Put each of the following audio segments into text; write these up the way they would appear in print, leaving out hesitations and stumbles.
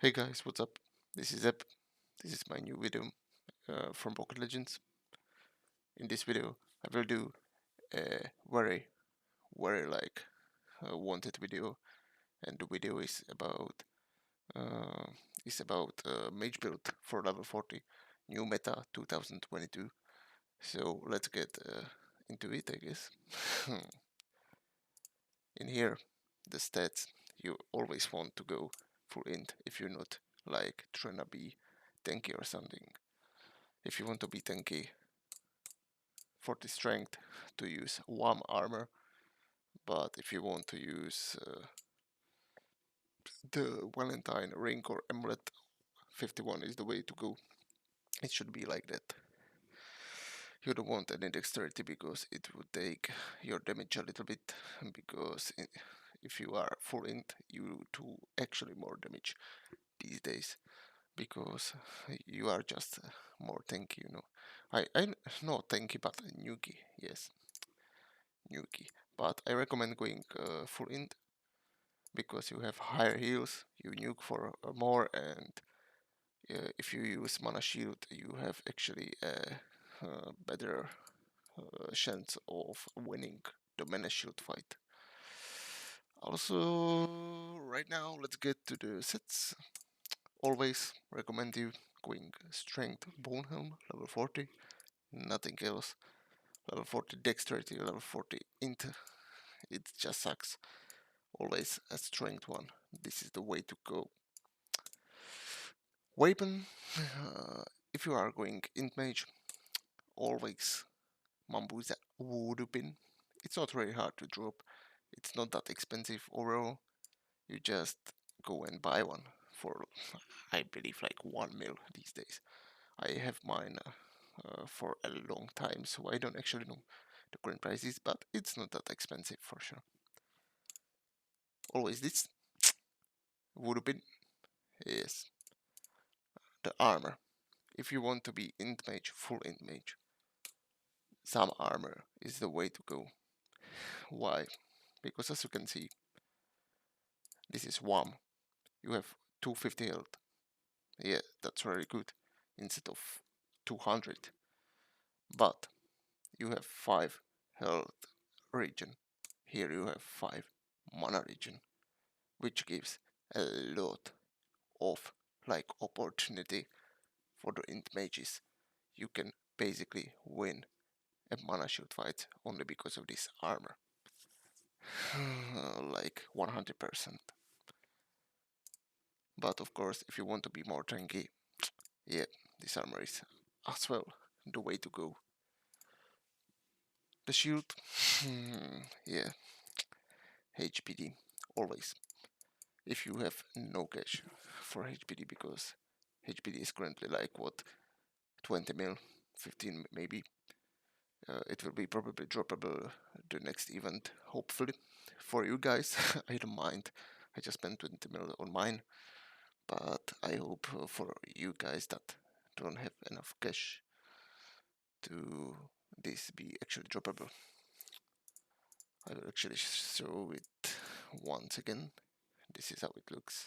Hey guys, what's up? This is Ep. This is my new video from Pocket Legends. In this video, I will do a very wanted video, and the video uh, is about mage build for level 40, new meta 2022. So let's get into it, I guess. In here, the stats, you always want to go full int if you're not like trying to be tanky or something. If you want to be tanky, 40 strength to use one armor, but if you want to use the Valentine ring or amulet, 51 is the way to go. It should be like that. You don't want any dexterity because it would take your damage a little bit, because if you are full int, you do actually more damage these days, because you are just more tanky. I not tanky, but nuki, yes, nuki. But I recommend going full int because you have higher heals, you nuke for more, and if you use mana shield, you have actually a better chance of winning the mana shield fight. Also, right now, let's get to the sets. Always recommend you going strength bone helm level 40, nothing else. Level 40 dexterity, level 40 int. It just sucks. Always a strength one. This is the way to go. Weapon, if you are going int mage, always Mambuza voodoo pin. It's not very hard to drop. It's not that expensive overall. You just go and buy one for, I believe, like 1 mil these days. I have mine for a long time, so I don't actually know the current prices, but it's not that expensive for sure. Always this voodoo pin. Yes, the armor. If you want to be int mage, full int mage, some armor is the way to go. Why? Because as you can see, this is one. You have 250 health. Yeah, that's very good. Instead of 200. But you have 5 health regen. Here you have 5 mana regen, which gives a lot of opportunity for the int mages. You can basically win a mana shield fight only because of this armor. Like 100%. But of course, if you want to be more tanky, yeah, this armor is as well the way to go. The shield, yeah, HPD, always. If you have no cash for HPD, because HPD is currently like what, 20 mil, 15 maybe. It will be probably droppable the next event, hopefully. For you guys, I don't mind. I just spent 20 mil on mine, but I hope for you guys that don't have enough cash to this be actually droppable. I will actually show it once again. This is how it looks.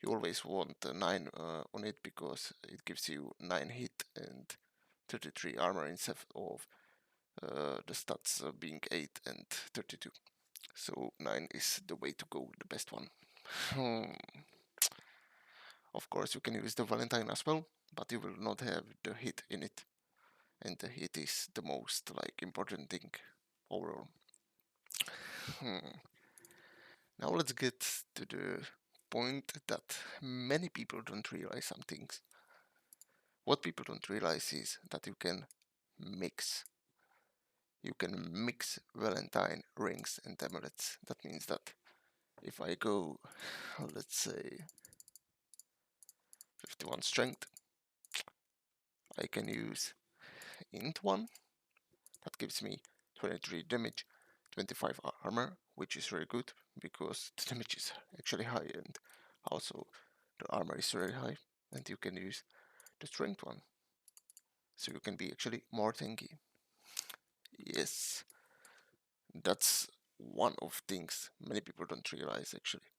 You always want a 9 on it because it gives you 9 hit and 33 armor instead of the stats being 8 and 32. So 9 is the way to go, the best one. Of course, you can use the Valentine as well, but you will not have the hit in it. And the hit is the most important thing overall. Now let's get to the point that many people don't realize some things. What people don't realize is that you can mix. You can mix Valentine rings and amulets. That means that if I go, let's say, 51 strength, I can use int 1. That gives me 23 damage, 25 armor, which is very good because the damage is actually high and also the armor is very high. And you can use the strength 1, so you can be actually more tanky. Yes, that's one of things many people don't realize actually,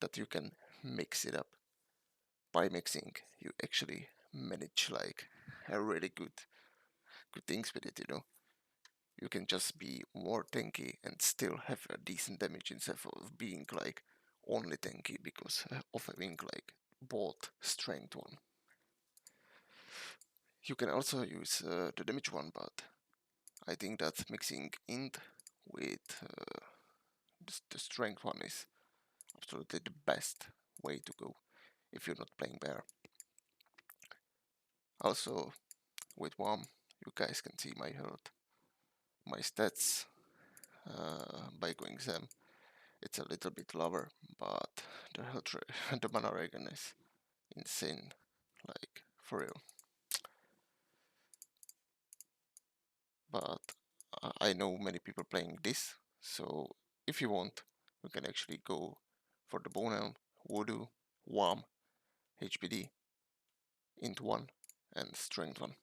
that you can mix it up. By mixing, you actually manage like a really good things with it, you know. You can just be more tanky and still have a decent damage instead of being like only tanky because of having like both strength one. You can also use the damage one, but I think that mixing int with the strength one is absolutely the best way to go if you're not playing bear. Also, with WOM, you guys can see my health, my stats by going them. It's a little bit lower, but the health rate, the mana regen is insane, like for real. But I know many people playing this, so if you want, you can actually go for the Bone Helm, Voodoo, WOM, HPD into one, and Strength one.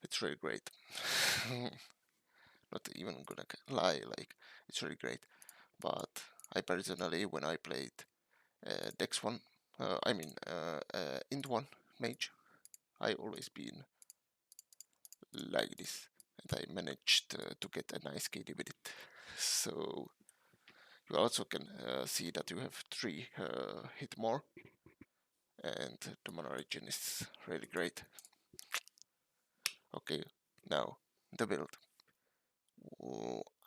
It's really great. Not even gonna lie, like it's really great. But I personally, when I played Dex one, Int one Mage, I always been like this, and I managed to get a nice KD with it. So you also can see that you have 3 hit more, and the mana regen is really great. Okay, now the build.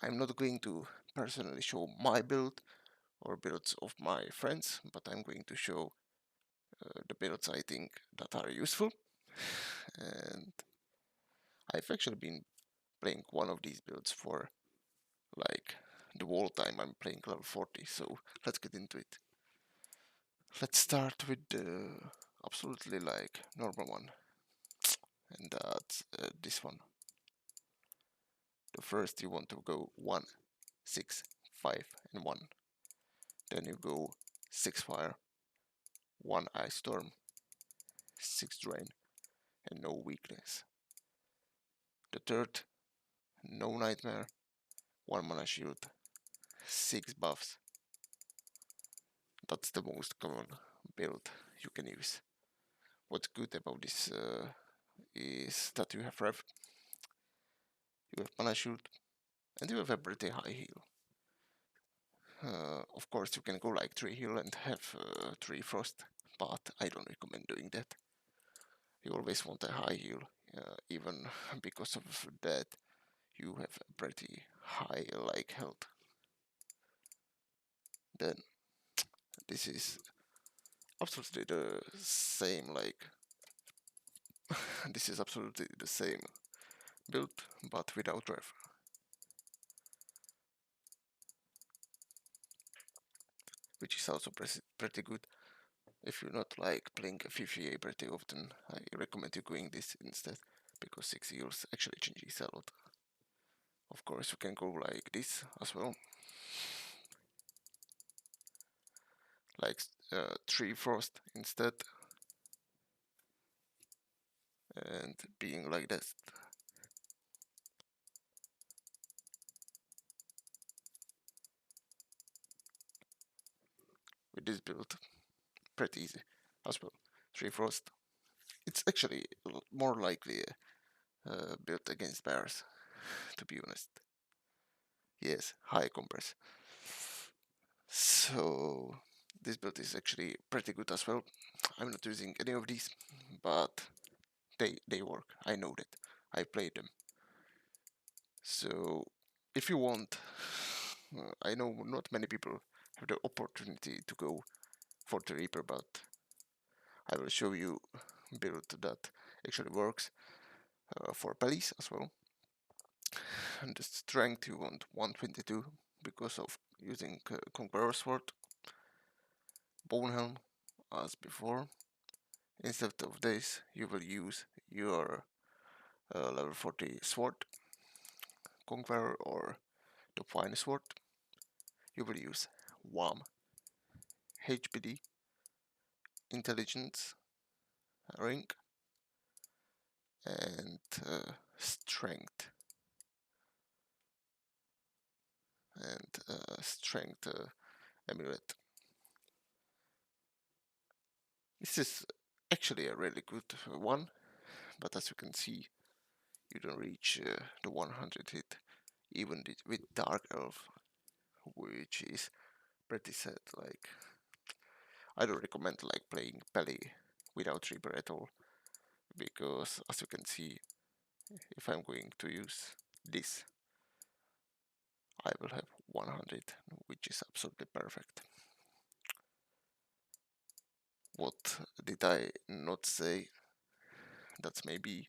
I'm not going to personally show my build or builds of my friends, but I'm going to show the builds I think that are useful. And I've actually been playing one of these builds for like the whole time I'm playing level 40, so let's get into it. Let's start with the absolutely like normal one, and that's this one. The first you want to go 1, 6, 5 and 1. Then you go 6 fire, 1 ice storm, 6 drain and no weakness. The third, no nightmare, 1 mana shield, 6 buffs. That's the most common build you can use. What's good about this is that you have rev, you have mana shield, and you have a pretty high heal. Of course you can go like 3 heal and have 3 frost, but I don't recommend doing that. You always want a high heal, even because of that you have a pretty high like health. Then this is absolutely the same like this is absolutely the same build but without rev. Which is also pretty good. If you're not like playing a 50A pretty often, I recommend you going this instead, because 6 heals actually changes a lot. Of course you can go like this as well, like 3 frost instead, and being like this. With this build, pretty easy as well. 3 frost. It's actually more likely built against bears, to be honest. Yes, high compress. So this build is actually pretty good as well. I'm not using any of these, but they work. I know that. I played them. So if you want, I know not many people have the opportunity to go for the Reaper, but I will show you a build that actually works for Palace as well. And the strength you want 122 because of using Conqueror Sword, Bone Helm as before. Instead of this, you will use your level 40 sword, Conqueror or the Fine Sword. You will use WAM, HPD, Intelligence, Ring, and Strength. And Strength Amulet. This is actually a really good one, but as you can see, you don't reach the 100 hit even with Dark Elf, which is pretty sad. Like, I don't recommend like playing Peli without Reaper at all, because as you can see, if I'm going to use this, I will have 100, which is absolutely perfect. What did I not say? That's maybe.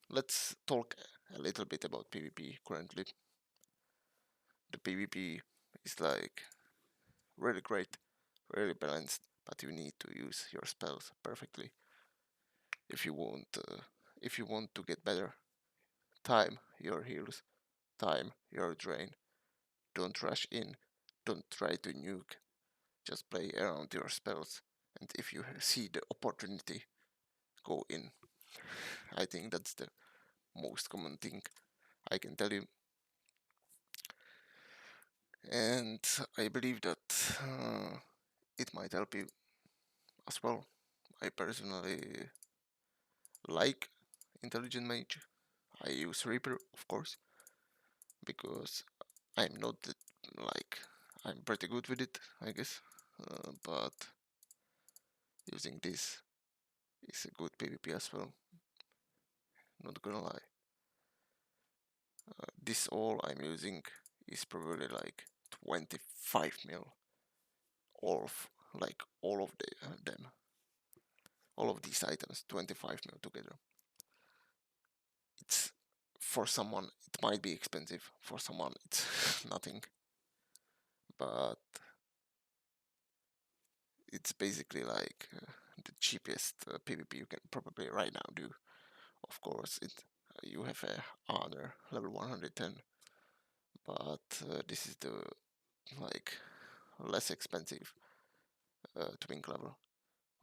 Let's talk a little bit about PvP currently. The PvP is like really great, really balanced, but you need to use your spells perfectly if you want. If you want to get better, time your heals, time your drain. Don't rush in. Don't try to nuke. Just play around your spells, and if you see the opportunity, go in. I think that's the most common thing I can tell you. And I believe that it might help you as well. I personally like Intelligent Mage. I use Reaper, of course, because I'm not that, like, I'm pretty good with it, I guess. But using this is a good PvP as well, not gonna lie. This all I'm using is probably like 25 mil. All of, like, all of them. All of these items, 25 mil together. It's, for someone, it might be expensive. For someone, it's nothing. But it's basically like the cheapest PvP you can probably right now do. Of course, you have a honor level 110, but this is the like less expensive twink level.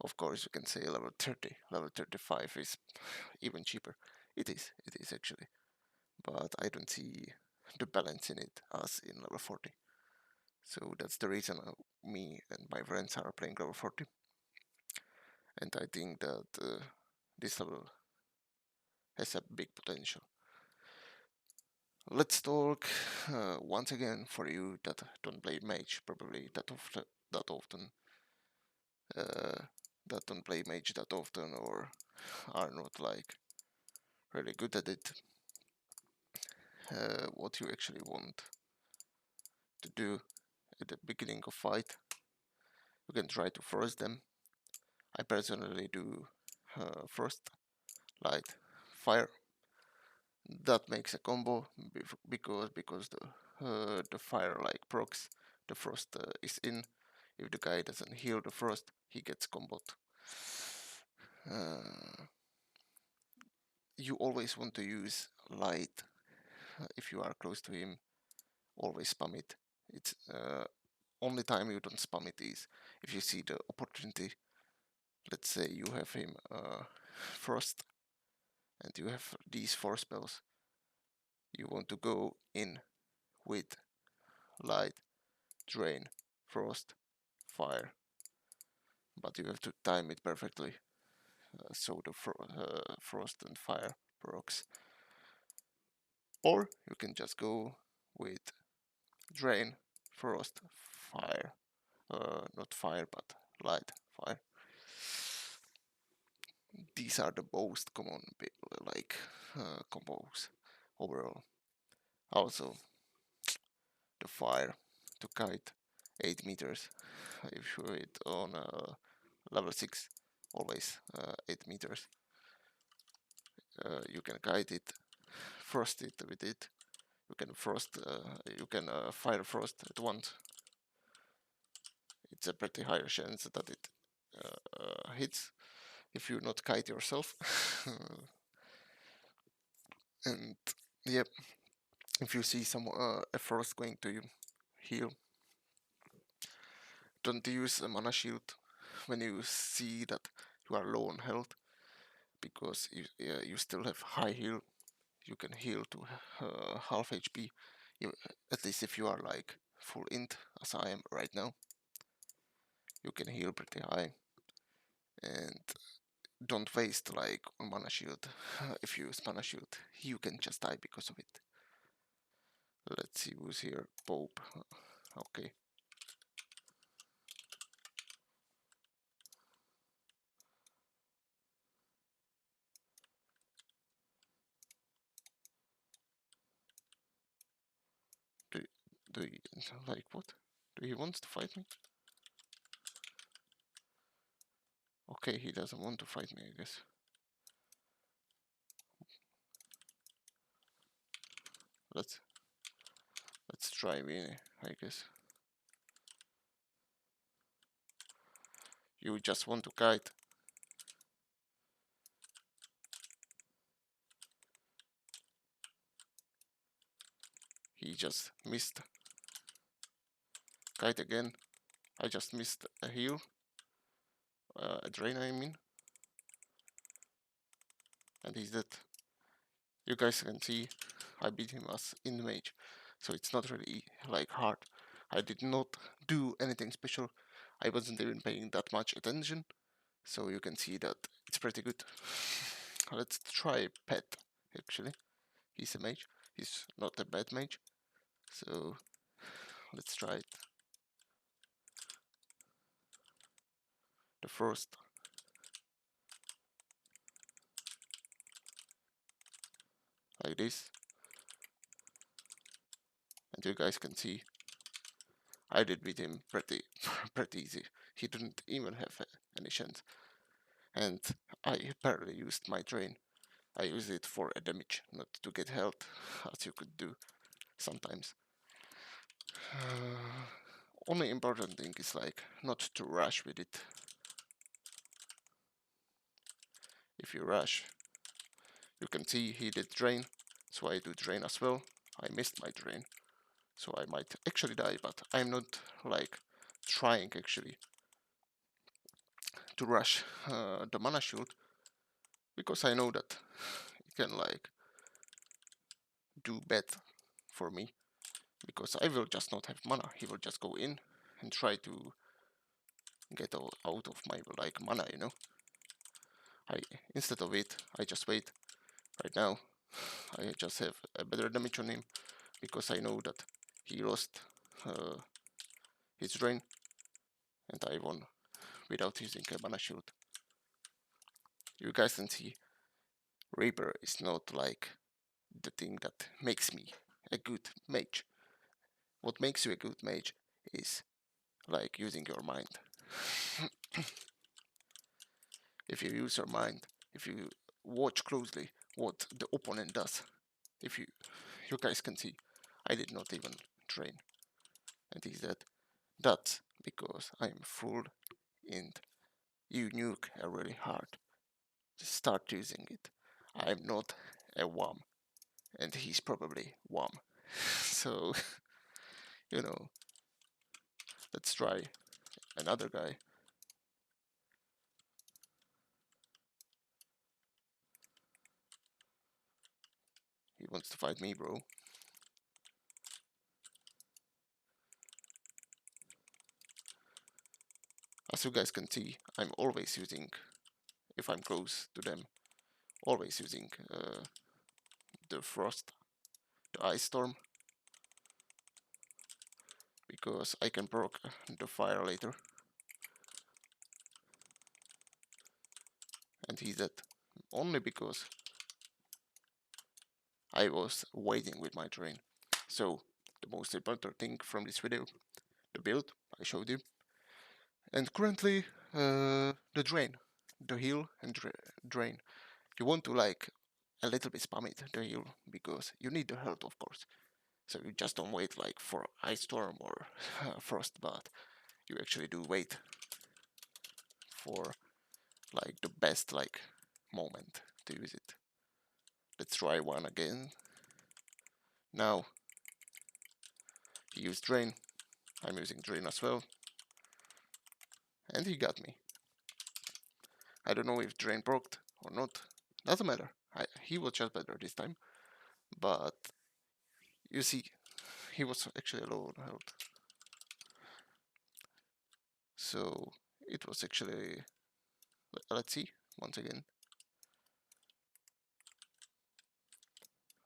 Of course, you can say level 30, level 35 is even cheaper. It is actually, but I don't see the balance in it as in level 40. So that's the reason me and my friends are playing level 40. And I think that this level has a big potential. Let's talk once again for you that don't play Mage probably that often, uh, that don't play Mage that often or are not like really good at it. What you actually want to do at the beginning of fight, you can try to force them. I personally do frost, light, fire. That makes a combo because the fire like procs, the frost is in. If the guy doesn't heal the frost, he gets comboed. Uh, you always want to use light if you are close to him. Always spam it. It's only time you don't spam it is if you see the opportunity. Let's say you have him frost and you have these 4 spells. You want to go in with light, drain, frost, fire, but you have to time it perfectly so the frost and fire procs. Or you can just go with drain, frost, fire, not fire but light, fire. These are the most common like combos overall. Also, the fire to kite 8 meters. If you hit on level 6, always 8 meters. You can kite it, frost it with it. You can frost, you can fire frost at once. It's a pretty higher chance that it hits if you not kite yourself. And yep, if you see some a frost going to you, heal. Don't use a mana shield when you see that you are low on health, because you still have high heal. You can heal to half HP, at least if you are like full int, as I am right now. You can heal pretty high. and don't waste like on mana shield. If you use mana shield, you can just die because of it. Let's see who's here. Pope. Okay. Do do you like what? Do he wants to fight me? Okay, he doesn't want to fight me, I guess. Let's try Winnie, I guess. You just want to kite. He just missed. Kite again. I just missed a heal. A drain, I mean. And he's dead. You guys can see I beat him as in the mage. So it's not really like hard. I did not do anything special. I wasn't even paying that much attention. So you can see that it's pretty good. Let's try Pet, actually. He's a mage. He's not a bad mage. So let's try it. The first. Like this. And you guys can see I did beat him pretty easy. He didn't even have any chance. And I barely used my drain. I use it for a damage, not to get health, as you could do sometimes. Only important thing is like not to rush with it. If you rush, you can see he did drain, so I do drain as well. I missed my drain, so I might actually die, but I'm not like trying actually to rush the mana shield, because I know that it can like do bad for me, because I will just not have mana. He will just go in and try to get out of my like mana, you know. Instead of it, I just wait. Right now, I just have a better damage on him, because I know that he lost his drain, and I won without using a mana shield. You guys can see, Reaper is not like the thing that makes me a good mage. What makes you a good mage is like using your mind. If you use your mind, if you watch closely what the opponent does, if you guys can see, I did not even train, and is that that's because I'm full and you nuke really hard. Just start using it. I'm not a WAM, and he's probably WAM. So, you know, let's try another guy. He wants to fight me, bro. As you guys can see, I'm always using, if I'm close to them, always using the frost, the ice storm, because I can proc the fire later. And he's dead. Only because I was waiting with my drain. So, the most important thing from this video, the build I showed you. And currently, the drain. The heal and drain. You want to like a little bit spam it, the heal, because you need the health, of course. So you just don't wait like for ice storm or frost, but you actually do wait for like the best like moment to use it. Let's try one again. Now he used drain. I'm using drain as well, and he got me. I don't know if drain procced or not. Doesn't matter. He was just better this time, but you see, he was actually low on health. So it was actually Let's see, once again.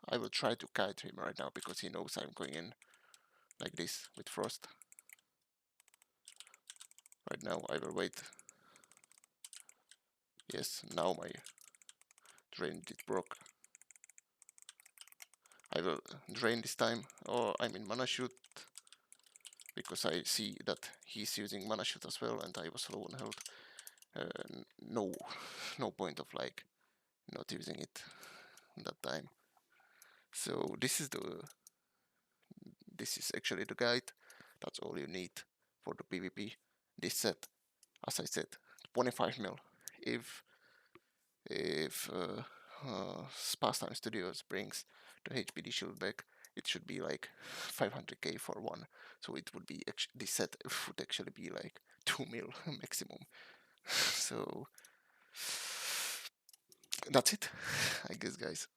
I will try to kite him right now because he knows I'm going in like this with frost. Right now I will wait. Yes, now my drain did broke. I will drain this time, or I mean mana shoot, because I see that he's using mana shoot as well, and I was low on health. No, no point of like not using it that time. So this is actually the guide. That's all you need for the PvP. This set, as I said, 25 mil. If Pastime Studios brings the HPD shield back, it should be like 500k for one. So it would be this set would actually be like 2 mil maximum. So that's it, I guess, guys.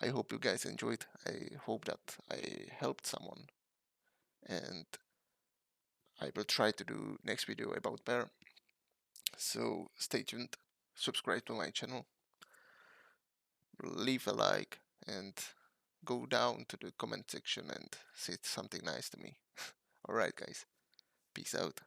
I hope you guys enjoyed. I hope that I helped someone, and I will try to do next video about bear. So stay tuned, subscribe to my channel, leave a like, and go down to the comment section and say something nice to me. Alright, guys, peace out.